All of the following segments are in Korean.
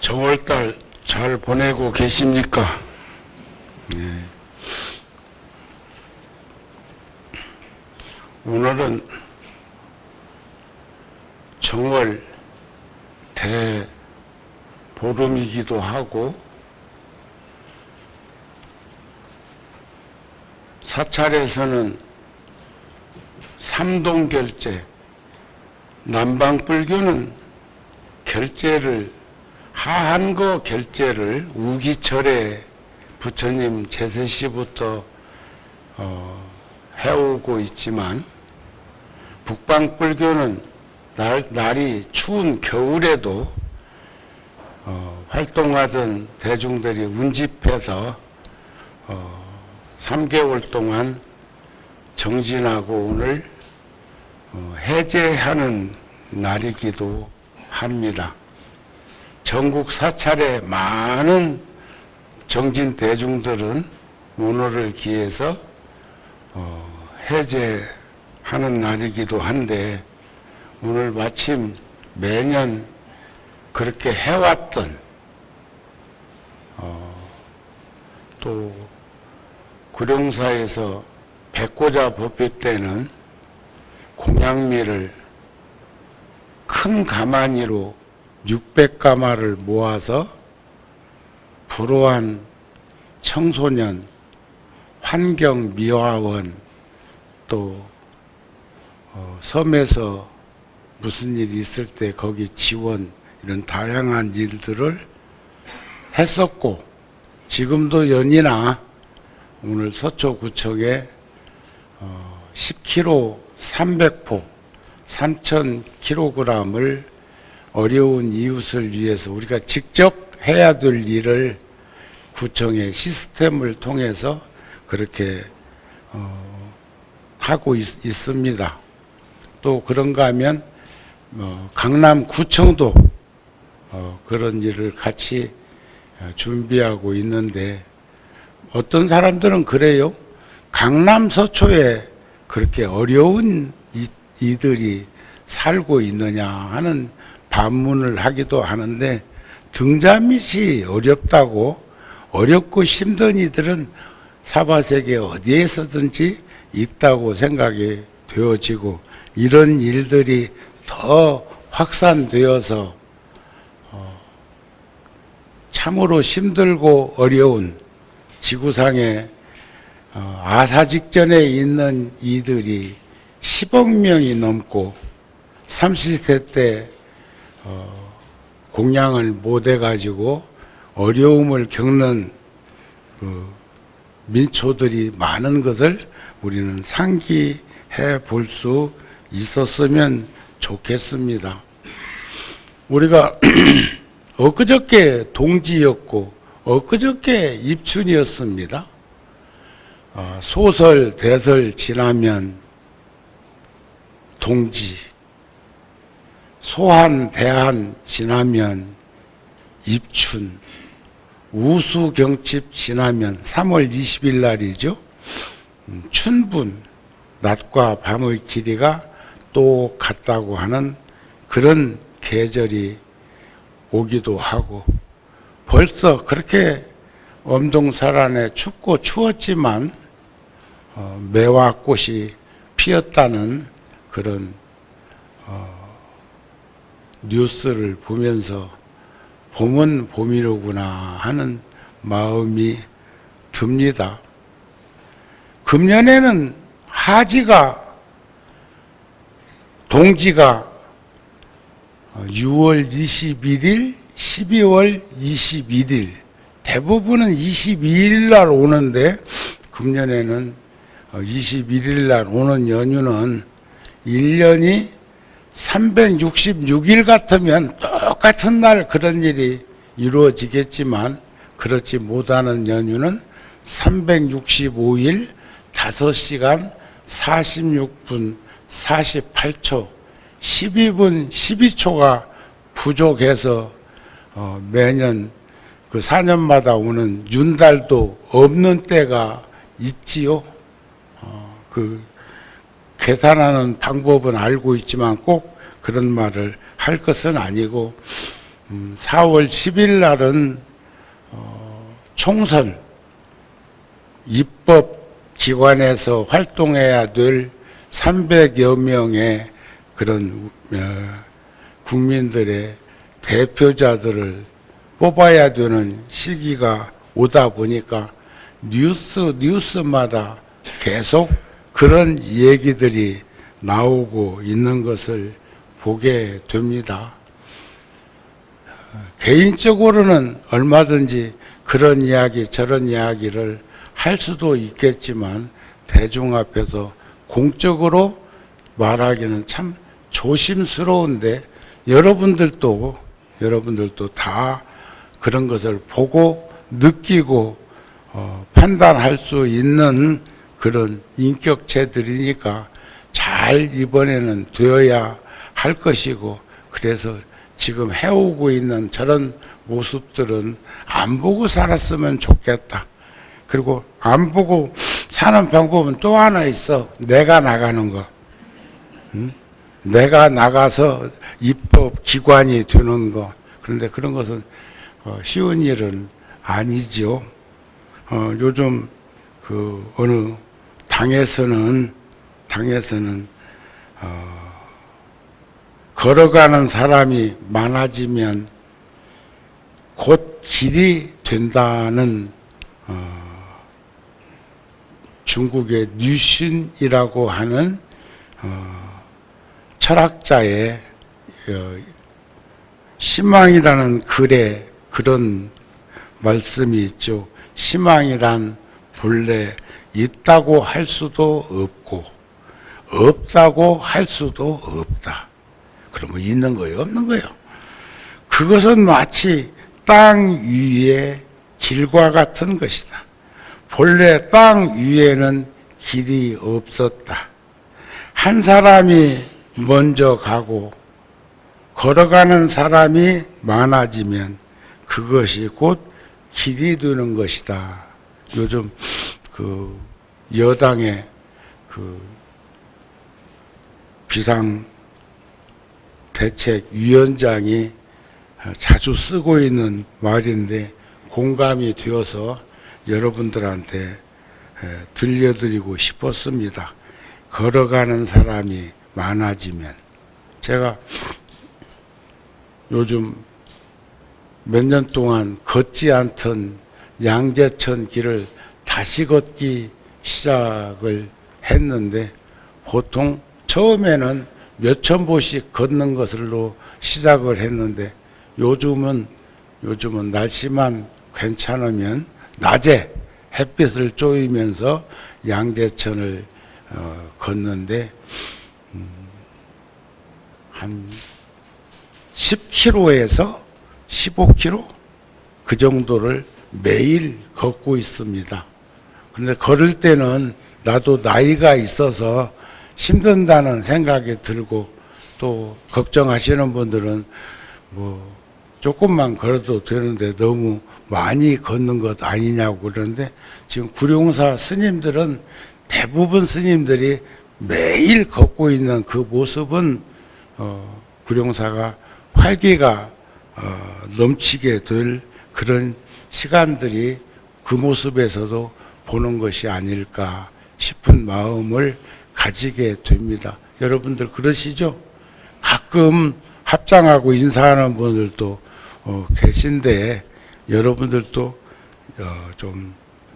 정월달 잘 보내고 계십니까? 네. 오늘은 정월 대보름이기도 하고 사찰에서는 삼동결제, 남방불교는 결제를 하한거 결제를 우기철에 부처님 제세시부터 해오고 있지만, 북방불교는 날이 추운 겨울에도 활동하던 대중들이 운집해서 3개월 동안 정진하고 오늘 해제하는 날이기도 합니다. 전국 사찰의 많은 정진 대중들은 오늘을 기해서 해제하는 날이기도 한데, 오늘 마침 매년 그렇게 해왔던 또 구룡사에서 백고자 법회 때는 공양미를 큰 가마니로 600가마를 모아서 불우한 청소년, 환경미화원, 또 섬에서 무슨 일이 있을 때 거기 지원, 이런 다양한 일들을 했었고, 지금도 연이나 오늘 서초구청에 10kg 300포 3000kg을 어려운 이웃을 위해서 우리가 직접 해야 될 일을 구청의 시스템을 통해서 그렇게 하고 있습니다. 또 그런가 하면 강남구청도 그런 일을 같이 준비하고 있는데, 어떤 사람들은 그래요. 강남 서초에 그렇게 어려운 이들이 살고 있느냐 하는 반문을 하기도 하는데, 등잔밑이 어렵다고, 어렵고 힘든 이들은 사바세계 어디에서든지 있다고 생각이 되어지고, 이런 일들이 더 확산되어서 참으로 힘들고 어려운 지구상에 아사직전에 있는 이들이 10억 명이 넘고, 30세 때 공양을 못 해가지고 어려움을 겪는 민초들이 많은 것을 우리는 상기해 볼 수 있었으면 좋겠습니다. 우리가 엊그저께 동지였고 엊그저께 입춘이었습니다. 소설, 대설 지나면 동지, 소한, 대한 지나면 입춘, 우수경칩 지나면 3월 20일 날이죠. 춘분, 낮과 밤의 길이가 똑같다고 하는 그런 계절이 오기도 하고, 벌써 그렇게 엄동설안에 춥고 추웠지만 매화꽃이 피었다는 그런 뉴스를 보면서 봄은 봄이로구나 하는 마음이 듭니다. 금년에는 하지가, 동지가 6월 21일, 12월 21일, 대부분은 22일 날 오는데, 금년에는 21일 날 오는 연휴는 1년이 366일 같으면 똑같은 날 그런 일이 이루어지겠지만, 그렇지 못하는 연휴는 365일 5시간 46분 48초 12분 12초가 부족해서 매년 그 4년마다 오는 윤달도 없는 때가 있지요. 그 계산하는 방법은 알고 있지만 꼭 그런 말을 할 것은 아니고, 4월 10일 날은 총선 입법기관에서 활동해야 될 300여 명의 그런 국민들의 대표자들을 뽑아야 되는 시기가 오다 보니까 뉴스마다 계속 그런 얘기들이 나오고 있는 것을 보게 됩니다. 개인적으로는 얼마든지 그런 이야기 저런 이야기를 할 수도 있겠지만 대중 앞에서 공적으로 말하기는 참 조심스러운데 여러분들도 다 그런 것을 보고 느끼고 판단할 수 있는 그런 인격체들이니까 잘 이번에는 되어야 할 것이고, 그래서 지금 해오고 있는 저런 모습들은 안 보고 살았으면 좋겠다. 그리고 안 보고 사는 방법은 또 하나 있어. 내가 나가는 거. 내가 나가서 입법기관이 되는 거. 그런데 그런 것은 쉬운 일은 아니죠. 요즘 그 어느 당에서는 걸어가는 사람이 많아지면 곧 길이 된다는 중국의 류신이라고 하는 철학자의 희망이라는 글에 그런 말씀이 있죠. 희망이란 본래 있다고 할 수도 없고 없다고 할 수도 없다. 그러면 있는 거예요, 없는 거예요? 그것은 마치 땅 위의 길과 같은 것이다. 본래 땅 위에는 길이 없었다. 한 사람이 먼저 가고 걸어가는 사람이 많아지면 그것이 곧 길이 되는 것이다. 요즘 그 여당의 그 비상대책위원장이 자주 쓰고 있는 말인데 공감이 되어서 여러분들한테 들려드리고 싶었습니다. 걸어가는 사람이 많아지면. 제가 요즘 몇 년 동안 걷지 않던 양재천 길을 다시 걷기 시작을 했는데, 보통 처음에는 몇천 보씩 걷는 것으로 시작을 했는데 요즘은 날씨만 괜찮으면 낮에 햇빛을 쬐이면서 양재천을 걷는데 한 10km에서 15km 그 정도를 매일 걷고 있습니다. 그런데 걸을 때는 나도 나이가 있어서 힘든다는 생각이 들고, 또 걱정하시는 분들은 뭐 조금만 걸어도 되는데 너무 많이 걷는 것 아니냐고 그러는데, 지금 구룡사 스님들은 대부분 스님들이 매일 걷고 있는 그 모습은 구룡사가 활기가 넘치게 될 그런 시간들이 그 모습에서도 보는 것이 아닐까 싶은 마음을 가지게 됩니다. 여러분들 그러시죠? 가끔 합장하고 인사하는 분들도 계신데 여러분들도 좀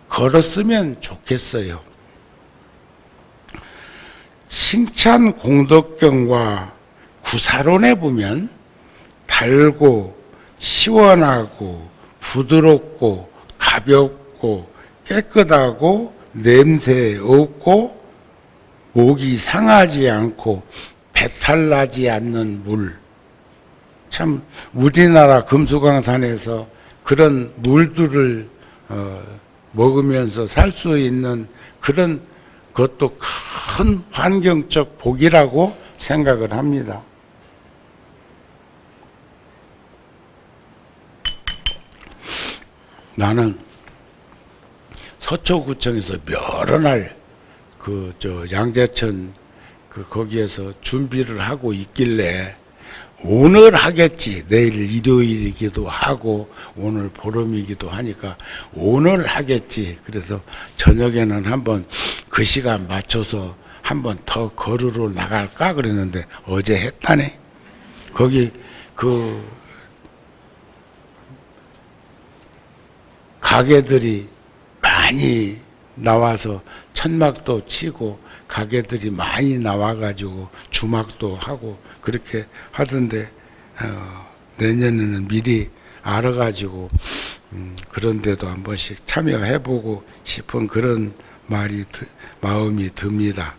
걸었으면 좋겠어요. 칭찬 공덕경과 구사론에 보면 달고 시원하고 부드럽고 가볍고 깨끗하고 냄새 없고 목이 상하지 않고 배탈나지 않는 물. 참 우리나라 금수강산에서 그런 물들을 먹으면서 살 수 있는 그런 것도 큰 환경적 복이라고 생각을 합니다. 나는 서초구청에서 여러 날 양재천 거기에서 준비를 하고 있길래 오늘 하겠지. 내일 일요일이기도 하고 오늘 보름이기도 하니까 오늘 하겠지. 그래서 저녁에는 한번 그 시간 맞춰서 한번 더 걸으러 나갈까 그랬는데 어제 했다네. 거기 그 가게들이 많이 나와서 천막도 치고 가게들이 많이 나와가지고 주막도 하고 그렇게 하던데 내년에는 미리 알아가지고 그런 데도 한 번씩 참여해보고 싶은 그런 마음이 듭니다.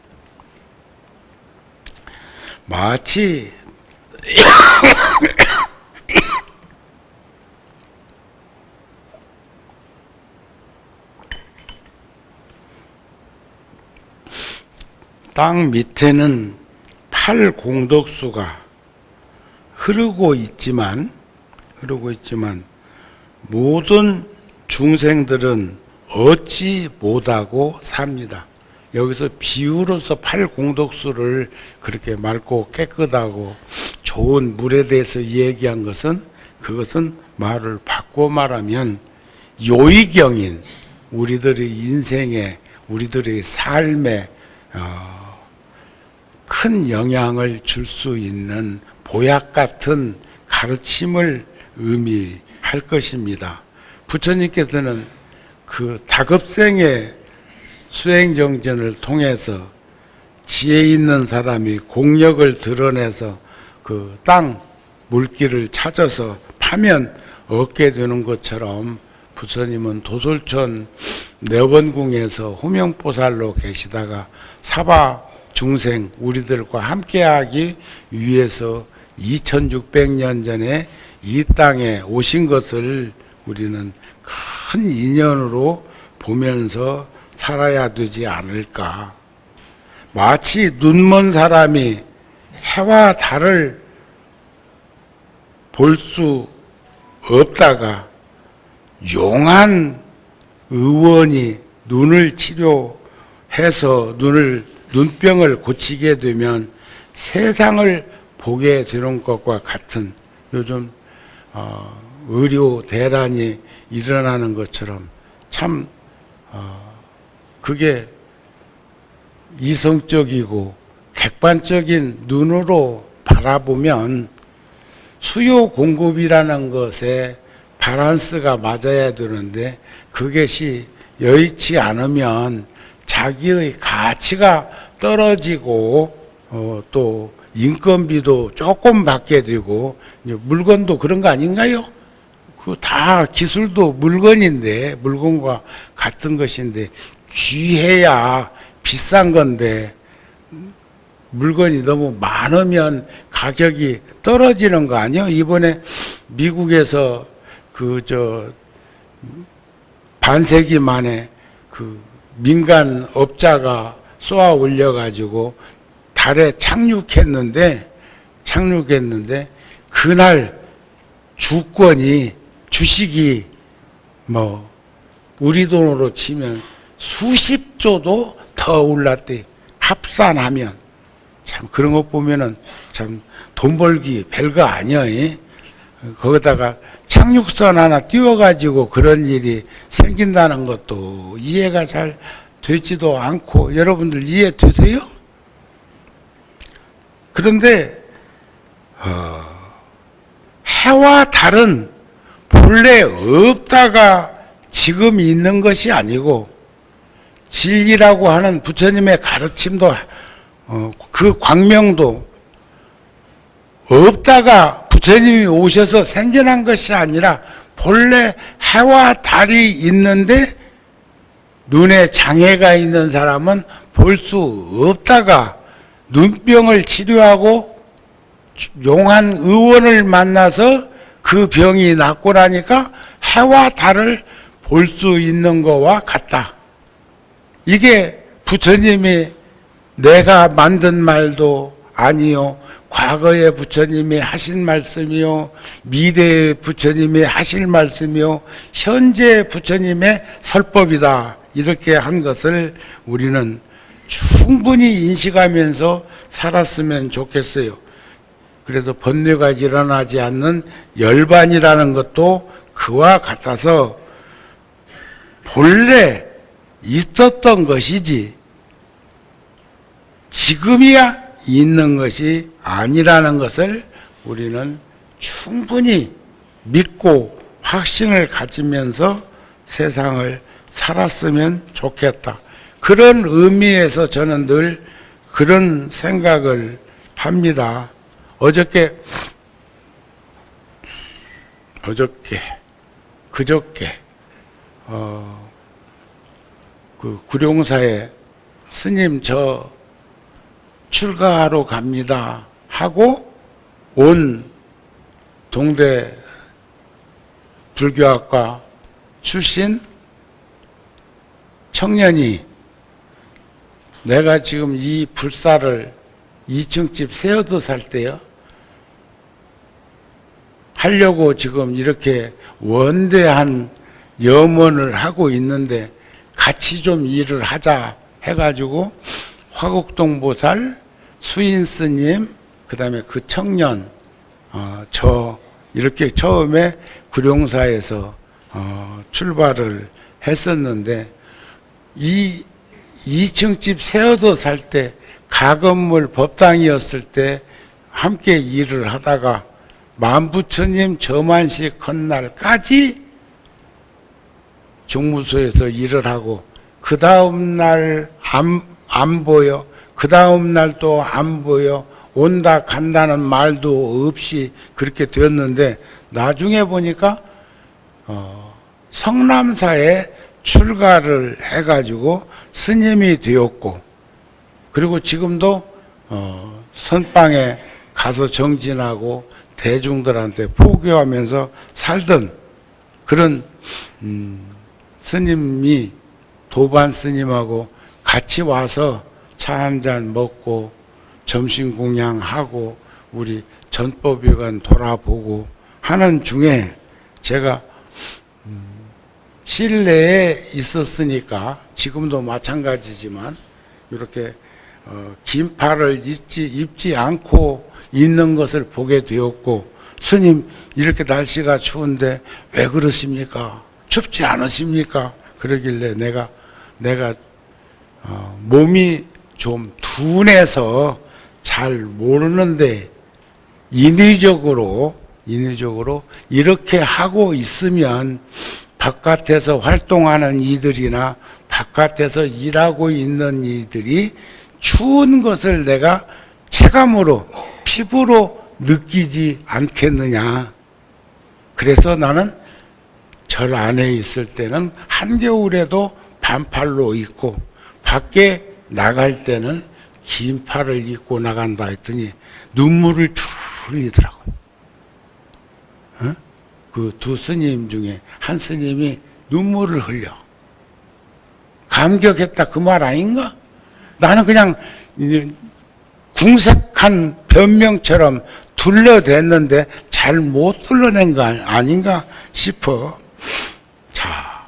마치 땅 밑에는 팔공덕수가 흐르고 있지만 모든 중생들은 얻지 못하고 삽니다. 여기서 비유로서 팔공덕수를 그렇게 맑고 깨끗하고 좋은 물에 대해서 얘기한 것은 그것은 말을 바꿔 말하면 요의경인 우리들의 인생에 우리들의 삶에 큰 영향을 줄 수 있는 보약 같은 가르침을 의미할 것입니다. 부처님께서는 그 다급생의 수행정전을 통해서 지혜 있는 사람이 공력을 드러내서 그 땅 물길을 찾아서 파면 얻게 되는 것처럼 부처님은 도솔천 내원궁에서 호명보살로 계시다가 사바 중생 우리들과 함께하기 위해서 2600년 전에 이 땅에 오신 것을 우리는 큰 인연으로 보면서 살아야 되지 않을까. 마치 눈먼 사람이 해와 달을 볼 수 없다가 용한 의원이 눈을 치료해서 눈병을 고치게 되면 세상을 보게 되는 것과 같은 요즘 의료 대란이 일어나는 것처럼 참 그게 이성적이고 객관적인 눈으로 바라보면 수요 공급이라는 것에 밸런스가 맞아야 되는데 그것이 여의치 않으면 자기의 가치가 떨어지고 또 인건비도 조금 받게 되고 물건도 그런 거 아닌가요? 그 다 기술도 물건인데 물건과 같은 것인데 귀해야 비싼 건데 물건이 너무 많으면 가격이 떨어지는 거 아니에요? 이번에 미국에서 반세기 만에 그 민간 업자가 쏘아 올려가지고 달에 착륙했는데 그날 주식이 우리 돈으로 치면 수십조도 더 올랐대. 합산하면 참 그런 거 보면은 참 돈 벌기 별거 아니야. 거기다가 착륙선 하나 띄워가지고 그런 일이 생긴다는 것도 이해가 잘 되지도 않고 여러분들 이해되세요? 그런데 해와 달은 본래 없다가 지금 있는 것이 아니고 진리라고 하는 부처님의 가르침도 그 광명도 없다가 부처님이 오셔서 생겨난 것이 아니라 본래 해와 달이 있는데 눈에 장애가 있는 사람은 볼 수 없다가 눈병을 치료하고 용한 의원을 만나서 그 병이 낫고 나니까 해와 달을 볼 수 있는 것과 같다. 이게 부처님이 내가 만든 말도 아니요. 과거에 부처님이 하신 말씀이요. 미래에 부처님이 하실 말씀이요. 현재 부처님의 설법이다. 이렇게 한 것을 우리는 충분히 인식하면서 살았으면 좋겠어요. 그래도 번뇌가 일어나지 않는 열반이라는 것도 그와 같아서 본래 있었던 것이지 지금이야 있는 것이 아니라는 것을 우리는 충분히 믿고 확신을 가지면서 세상을 살았으면 좋겠다. 그런 의미에서 저는 늘 그런 생각을 합니다. 그저께 그 구룡사에 스님 저 출가하러 갑니다 하고 온 동대 불교학과 출신 청년이 내가 지금 이 불사를 2층 집 세어도 살 때요 하려고 지금 이렇게 원대한 염원을 하고 있는데 같이 좀 일을 하자 해가지고 화곡동 보살, 수인 스님, 그 다음에 그 청년, 저 이렇게 처음에 구룡사에서 출발을 했었는데 이 2층 집 세어도 살 때 가건물 법당이었을 때 함께 일을 하다가 만부처님 저만식 컨날까지 종무소에서 일을 하고 그 다음날 안 보여, 그 다음날 또 안 보여, 온다 간다는 말도 없이 그렇게 되었는데 나중에 보니까 성남사에 출가를 해가지고 스님이 되었고 그리고 지금도 선방에 가서 정진하고 대중들한테 포교하면서 살던 그런 스님이 도반 스님하고 같이 와서 차 한잔 먹고 점심 공양하고 우리 전법위관 돌아보고 하는 중에 제가 실내에 있었으니까 지금도 마찬가지지만 이렇게 긴팔을 입지 않고 있는 것을 보게 되었고 스님 이렇게 날씨가 추운데 왜 그러십니까? 춥지 않으십니까? 그러길래 내가 몸이 좀 둔해서 잘 모르는데 인위적으로 이렇게 하고 있으면 바깥에서 활동하는 이들이나 바깥에서 일하고 있는 이들이 추운 것을 내가 체감으로 피부로 느끼지 않겠느냐. 그래서 나는 절 안에 있을 때는 한겨울에도 반팔로 입고 밖에 나갈 때는 긴팔을 입고 나간다 했더니 눈물을 줄 흘리더라고요. 그 두 스님 중에 한 스님이 눈물을 흘려. 감격했다 그 말 아닌가? 나는 그냥 궁색한 변명처럼 둘러댔는데 잘 못 둘러낸 거 아닌가 싶어. 자,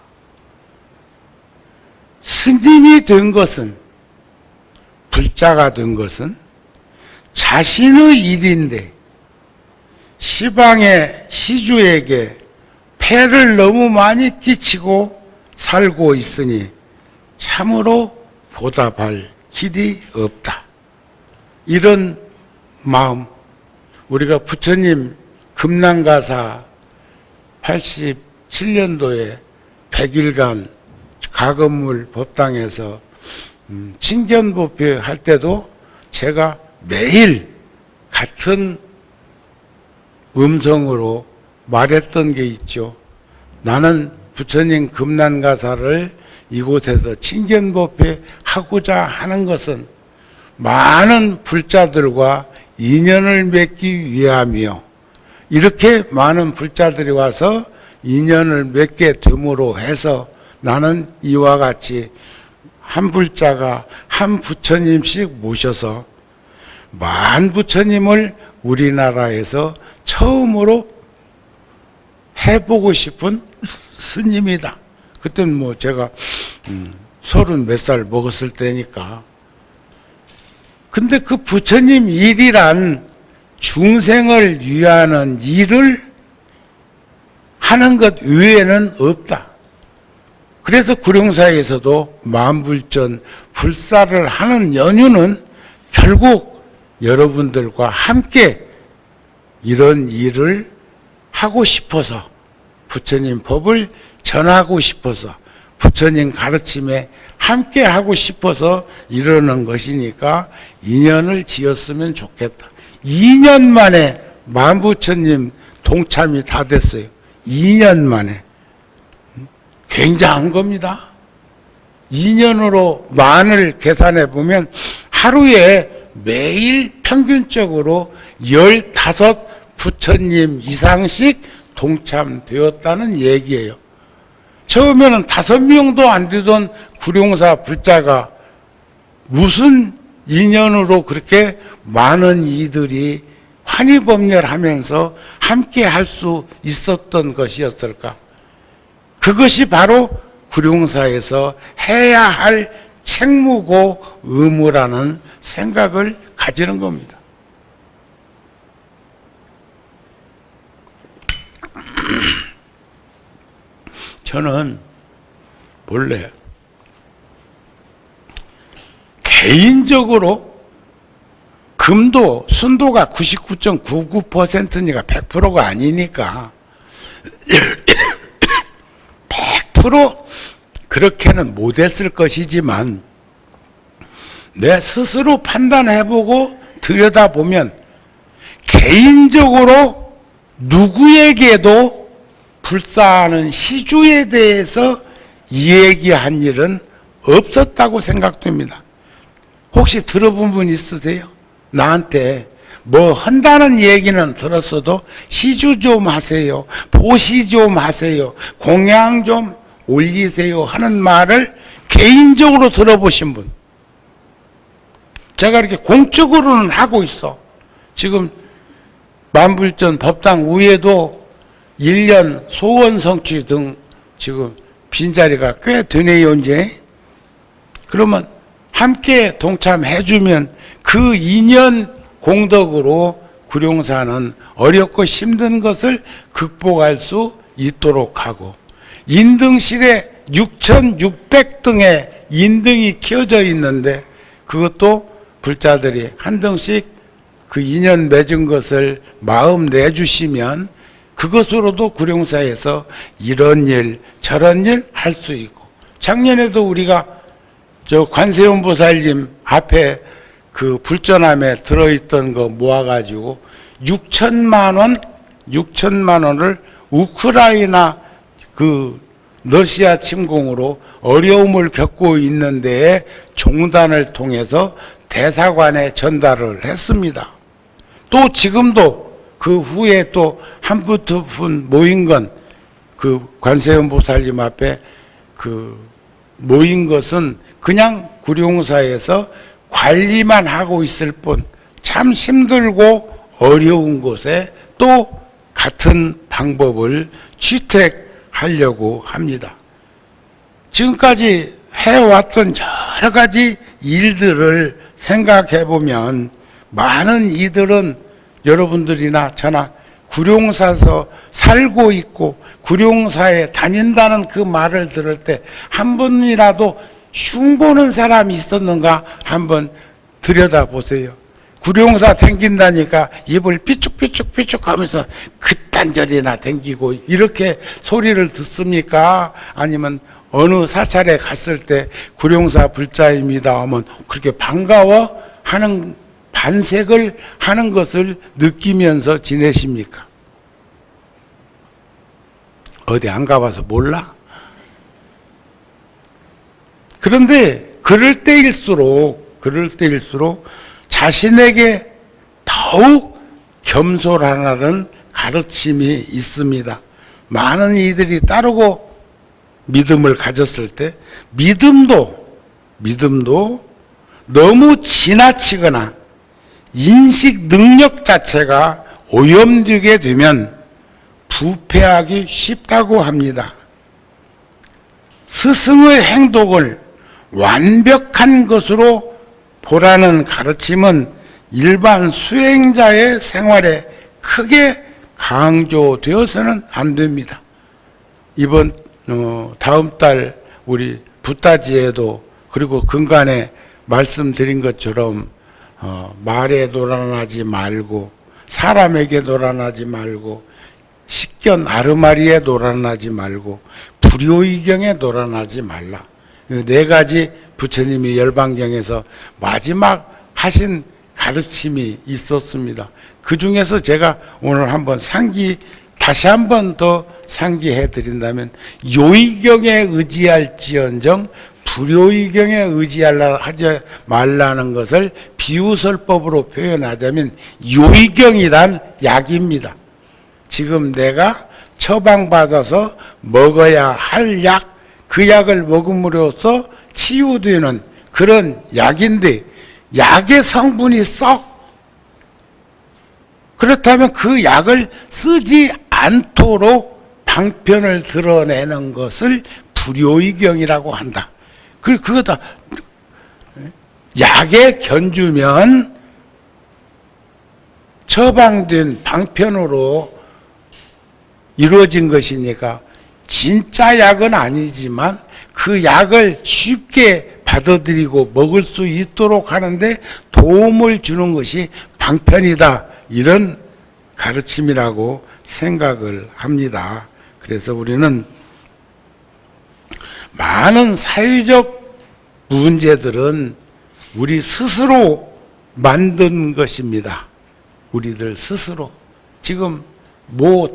스님이 된 것은, 불자가 된 것은 자신의 일인데 시방의 시주에게 폐를 너무 많이 끼치고 살고 있으니 참으로 보답할 길이 없다. 이런 마음, 우리가 부처님 금난가사 87년도에 100일간 가건물 법당에서 친견법회 할 때도 제가 매일 같은 음성으로 말했던 게 있죠. 나는 부처님 금난가사를 이곳에서 친견법회 하고자 하는 것은 많은 불자들과 인연을 맺기 위함이요. 이렇게 많은 불자들이 와서 인연을 맺게 됨으로 해서 나는 이와 같이 한 불자가 한 부처님씩 모셔서 만 부처님을 우리나라에서 처음으로 해보고 싶은 스님이다. 그때는 뭐 제가 30 몇 살 먹었을 때니까. 근데 그 부처님 일이란 중생을 위하는 일을 하는 것 외에는 없다. 그래서 구룡사에서도 만불전 불사를 하는 연유는 결국 여러분들과 함께 이런 일을 하고 싶어서, 부처님 법을 전하고 싶어서, 부처님 가르침에 함께 하고 싶어서 이러는 것이니까 인연을 지었으면 좋겠다. 2년 만에 만부처님 동참이 다 됐어요. 2년 만에. 굉장한 겁니다. 2년으로 만을 계산해 보면 하루에 매일 평균적으로 15 부처님 이상씩 동참되었다는 얘기예요. 처음에는 5명도 안 되던 구룡사 불자가 무슨 인연으로 그렇게 많은 이들이 환희법렬하면서 함께 할 수 있었던 것이었을까? 그것이 바로 구룡사에서 해야 할 책무고 의무라는 생각을 가지는 겁니다. 저는 본래 개인적으로 금도 순도가 99.99%니까 100%가 아니니까 100% 그렇게는 못했을 것이지만 내 스스로 판단해보고 들여다보면 개인적으로 누구에게도 불사하는 시주에 대해서 얘기한 일은 없었다고 생각됩니다. 혹시 들어본 분 있으세요? 나한테 뭐 한다는 얘기는 들었어도 시주 좀 하세요, 보시 좀 하세요, 공양 좀 올리세요 하는 말을 개인적으로 들어보신 분? 제가 이렇게 공적으로는 하고 있어. 지금 만불전 법당 위에도 1년 소원 성취 등 지금 빈자리가 꽤 되네요, 이제. 그러면 함께 동참해주면 그 2년 공덕으로 구룡사는 어렵고 힘든 것을 극복할 수 있도록 하고, 인등실에 6,600등의 인등이 켜져 있는데 그것도 불자들이 한 등씩 그 인연 맺은 것을 마음 내주시면 그것으로도 구룡사에서 이런 일 저런 일 할 수 있고, 작년에도 우리가 저 관세음보살님 앞에 그 불전함에 들어있던 거 모아가지고 6천만 원을 우크라이나 그 러시아 침공으로 어려움을 겪고 있는 데에 종단을 통해서 대사관에 전달을 했습니다. 또 지금도 그 후에 또 한 푼 두 푼 모인 건 그 관세음보살님 앞에 그 모인 것은 그냥 구룡사에서 관리만 하고 있을 뿐, 참 힘들고 어려운 곳에 또 같은 방법을 취택하려고 합니다. 지금까지 해왔던 여러 가지 일들을 생각해 보면 많은 이들은 여러분들이나 저나 구룡사에서 살고 있고 구룡사에 다닌다는 그 말을 들을 때 한 번이라도 흉보는 사람이 있었는가 한번 들여다보세요. 구룡사 댕긴다니까 입을 삐죽삐죽 하면서 그딴저리나 댕기고 이렇게 소리를 듣습니까? 아니면 어느 사찰에 갔을 때 구룡사 불자입니다 하면 그렇게 반가워하는 반색을 하는 것을 느끼면서 지내십니까? 어디 안 가봐서 몰라? 그런데 그럴 때일수록 자신에게 더욱 겸손하라는 가르침이 있습니다. 많은 이들이 따르고 믿음을 가졌을 때 믿음도 너무 지나치거나 인식 능력 자체가 오염되게 되면 부패하기 쉽다고 합니다. 스승의 행동을 완벽한 것으로 보라는 가르침은 일반 수행자의 생활에 크게 강조되어서는 안 됩니다. 이번 다음 달 우리 붓다지에도 그리고 근간에 말씀드린 것처럼 말에 놀아나지 말고 사람에게 놀아나지 말고 식견 아르마리에 놀아나지 말고 불효의경에 놀아나지 말라. 네 가지 부처님이 열반경에서 마지막 하신 가르침이 있었습니다. 그 중에서 제가 오늘 한번 다시 한번 더 상기해 드린다면, 요의경에 의지할지언정 불효의경에 의지하지 말라는 것을 비유설법으로 표현하자면 요의경이란 약입니다. 지금 내가 처방받아서 먹어야 할 약, 그 약을 먹음으로써 치유되는 그런 약인데, 약의 성분이 그렇다면 그 약을 쓰지 않도록 방편을 드러내는 것을 불효의경이라고 한다. 그거다. 약에 견주면 처방된 방편으로 이루어진 것이니까 진짜 약은 아니지만 그 약을 쉽게 받아들이고 먹을 수 있도록 하는데 도움을 주는 것이 방편이다. 이런 가르침이라고 생각을 합니다. 그래서 우리는 많은 사회적 문제들은 우리 스스로 만든 것입니다. 우리들 스스로. 지금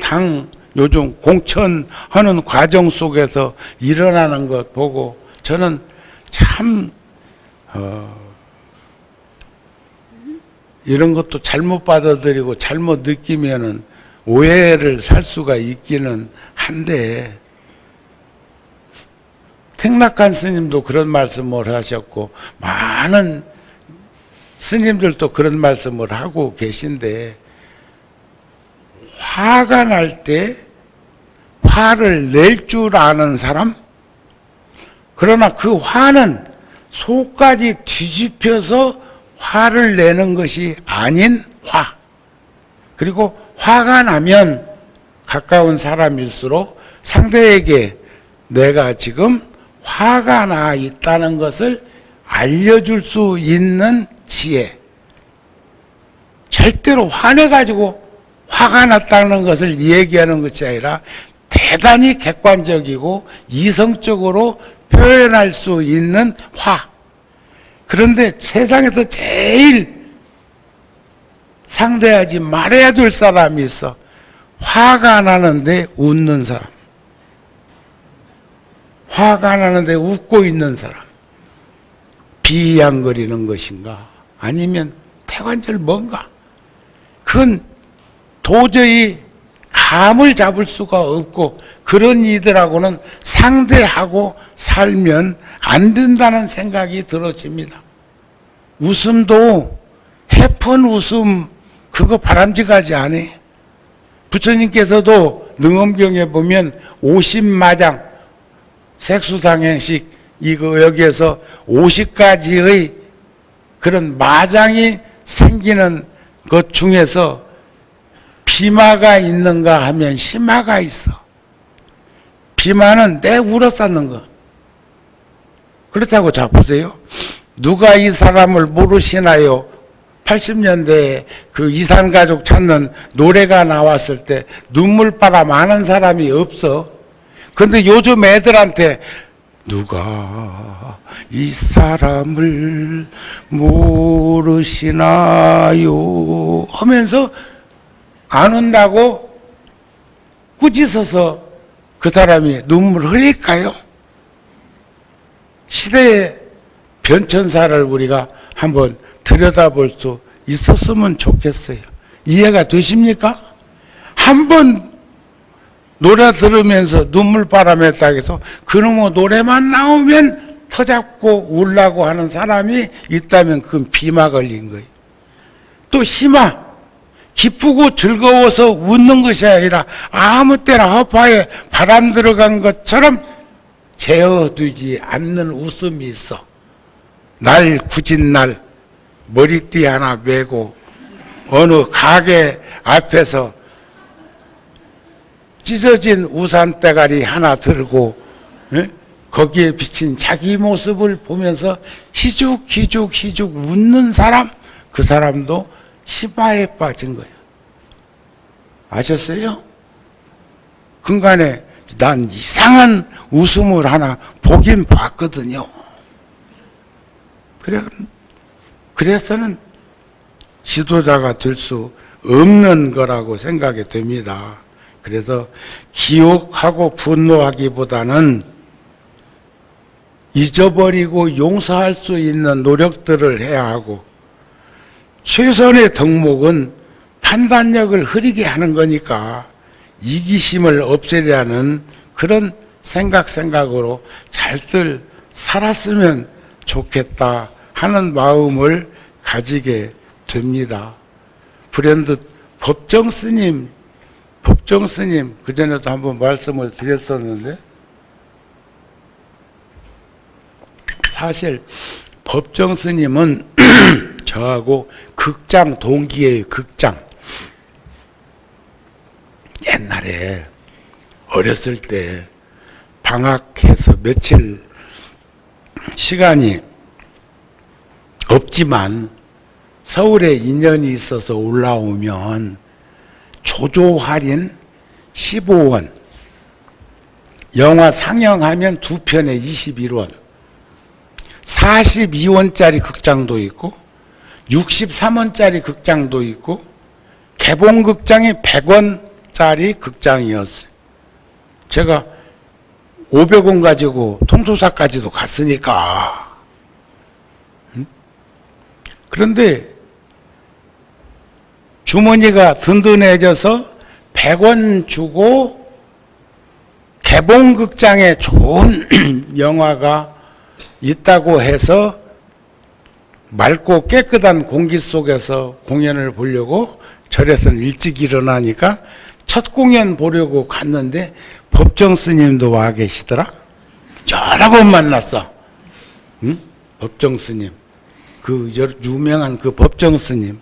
당 요즘 공천하는 과정 속에서 일어나는 것 보고 저는 참 이런 것도 잘못 받아들이고 잘못 느끼면은 오해를 살 수가 있기는 한데, 택락한 스님도 그런 말씀을 하셨고 많은 스님들도 그런 말씀을 하고 계신데, 화가 날 때 화를 낼 줄 아는 사람, 그러나 그 화는 속까지 뒤집혀서 화를 내는 것이 아닌 화, 그리고 화가 나면 가까운 사람일수록 상대에게 내가 지금 화가 나 있다는 것을 알려줄 수 있는 지혜, 절대로 화내가지고 화가 났다는 것을 얘기하는 것이 아니라 대단히 객관적이고 이성적으로 표현할 수 있는 화. 그런데 세상에서 제일 상대하지 말아야 될 사람이 있어. 화가 나는데 웃는 사람, 화가 나는데 웃고 있는 사람, 비양거리는 것인가 아니면 태관절 뭔가, 그건 도저히 감을 잡을 수가 없고 그런 이들하고는 상대하고 살면 안 된다는 생각이 들어집니다. 웃음도 해픈 웃음 그거 바람직하지 않아. 부처님께서도 능엄경에 보면 50마장 색수상행식 이거 여기에서 50가지의 그런 마장이 생기는 것 중에서 비마가 있는가 하면 심마가 있어. 비마는 내 울어쌌는 거. 그렇다고 자 보세요. 누가 이 사람을 모르시나요? 80년대에 그 이산가족 찾는 노래가 나왔을 때 눈물바람 아는 사람이 없어. 근데 요즘 애들한테 누가 이 사람을 모르시나요? 하면서 안 온다고 꾸짖어서 그 사람이 눈물 흘릴까요? 시대의 변천사를 우리가 한번 들여다볼 수 있었으면 좋겠어요. 이해가 되십니까? 한번 노래 들으면서 눈물바람에 딱해서 그놈의 노래만 나오면 터잡고 울라고 하는 사람이 있다면 그건 비마 걸린 거예요. 또 심화, 기쁘고 즐거워서 웃는 것이 아니라 아무 때나 허파에 바람 들어간 것처럼 제어되지 않는 웃음이 있어. 날 굳은 날, 머리띠 하나 메고 어느 가게 앞에서 찢어진 우산 대가리 하나 들고 거기에 비친 자기 모습을 보면서 희죽희죽 웃는 사람, 그 사람도 심화에 빠진 거예요. 아셨어요? 근간에 난 이상한 웃음을 하나 보긴 봤거든요. 그래서는 지도자가 될 수 없는 거라고 생각이 됩니다. 그래서 기억하고 분노하기보다는 잊어버리고 용서할 수 있는 노력들을 해야 하고, 최선의 덕목은 판단력을 흐리게 하는 거니까 이기심을 없애려는 그런 생각으로 잘들 살았으면 좋겠다 하는 마음을 가지게 됩니다. 브랜드 법정 스님 그전에도 한번 말씀을 드렸었는데, 사실 법정 스님은 저하고 극장 동기예요. 극장. 옛날에 어렸을 때 방학해서 며칠 시간이 없지만 서울에 인연이 있어서 올라오면 조조 할인 15원, 영화 상영하면 2편에 21원, 42원짜리 극장도 있고 63원짜리 극장도 있고 개봉극장이 100원짜리 극장이었어요. 제가 500원 가지고 통도사까지도 갔으니까. 그런데 주머니가 든든해져서 100원 주고 개봉극장에 좋은 영화가 있다고 해서 맑고 깨끗한 공기 속에서 공연을 보려고 절에서는 일찍 일어나니까 첫 공연 보려고 갔는데 법정 스님도 와 계시더라. 여러 번 만났어. 응? 법정 스님. 그 유명한 그 법정 스님.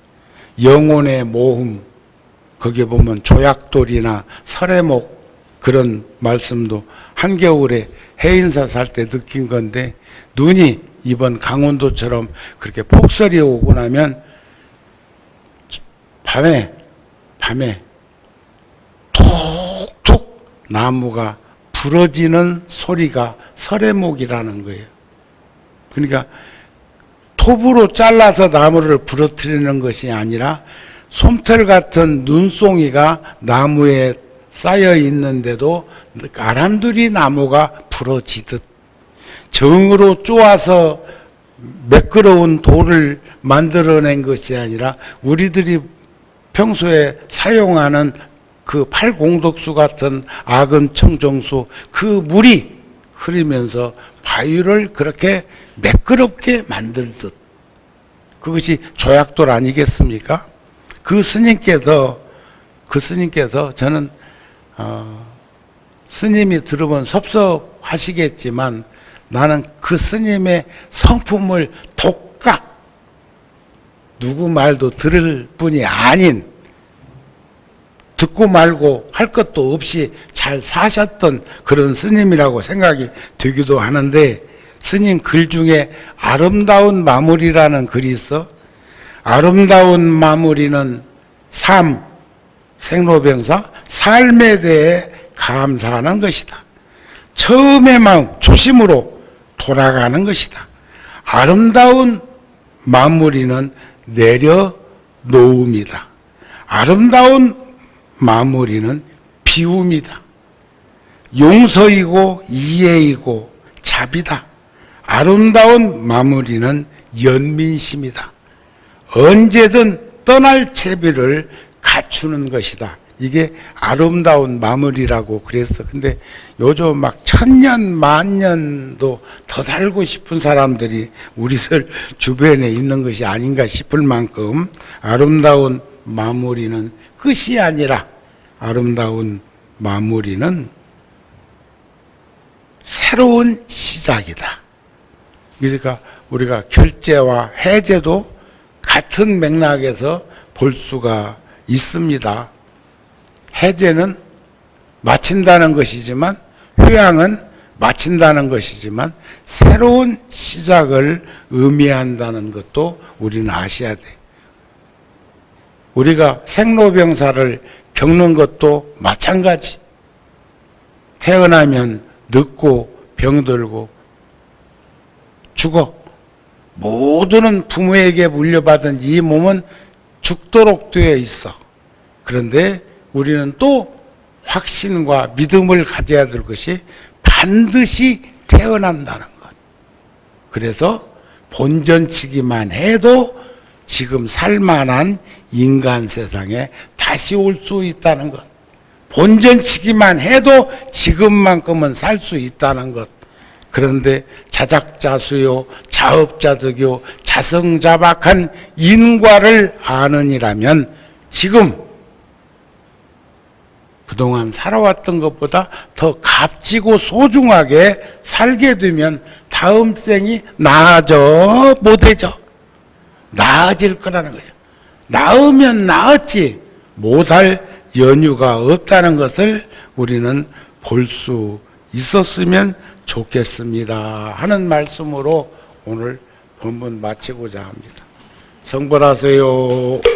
영혼의 모험. 거기에 보면 조약돌이나 설해목 그런 말씀도 한겨울에 해인사 살 때 느낀 건데, 눈이 이번 강원도처럼 그렇게 폭설이 오고 나면 밤에 톡톡 나무가 부러지는 소리가 설해목이라는 거예요. 그러니까 톱으로 잘라서 나무를 부러뜨리는 것이 아니라 솜털 같은 눈송이가 나무에 쌓여 있는데도 아람들이 나무가 부러지듯 정으로 쪼아서 매끄러운 돌을 만들어낸 것이 아니라 우리들이 평소에 사용하는 그 팔공덕수 같은 악은 청정수, 그 물이 흐르면서 바위를 그렇게 매끄럽게 만들듯, 그것이 조약돌 아니겠습니까? 그 스님께서 저는 스님이 들으면 섭섭하시겠지만 나는 그 스님의 성품을 독각, 누구 말도 들을 뿐이 아닌, 듣고 말고 할 것도 없이 잘 사셨던 그런 스님이라고 생각이 되기도 하는데, 스님 글 중에 아름다운 마무리라는 글이 있어. 아름다운 마무리는 삶, 생로병사, 삶에 대해 감사하는 것이다. 처음의 마음, 초심으로 돌아가는 것이다. 아름다운 마무리는 내려놓음이다. 아름다운 마무리는 비움이다. 용서이고 이해이고 자비다. 아름다운 마무리는 연민심이다. 언제든 떠날 채비를 갖추는 것이다. 이게 아름다운 마무리라고 그랬어. 근데 요즘 막 1000년, 만년도 더 살고 싶은 사람들이 우리들 주변에 있는 것이 아닌가 싶을 만큼 아름다운 마무리는 끝이 아니라 아름다운 마무리는 새로운 시작이다. 그러니까 우리가 결제와 해제도 같은 맥락에서 볼 수가 있습니다. 해제는 마친다는 것이지만, 휴양은 마친다는 것이지만 새로운 시작을 의미한다는 것도 우리는 아셔야 돼. 우리가 생로병사를 겪는 것도 마찬가지. 태어나면 늙고 병들고 죽어. 모두는 부모에게 물려받은 이 몸은 죽도록 되어 있어. 그런데 우리는 또 확신과 믿음을 가져야 될 것이 반드시 태어난다는 것. 그래서 본전치기만 해도 지금 살만한 인간 세상에 다시 올 수 있다는 것. 본전치기만 해도 지금만큼은 살 수 있다는 것. 그런데 자작자수요, 자업자득요, 자성자박한 인과를 아느니라면 지금 그동안 살아왔던 것보다 더 값지고 소중하게 살게 되면 다음 생이 나아져 못해져. 나아질 거라는 거예요. 나으면 나았지 못할 연유가 없다는 것을 우리는 볼 수 있었으면 좋겠습니다 하는 말씀으로 오늘 본문 마치고자 합니다. 성불하세요.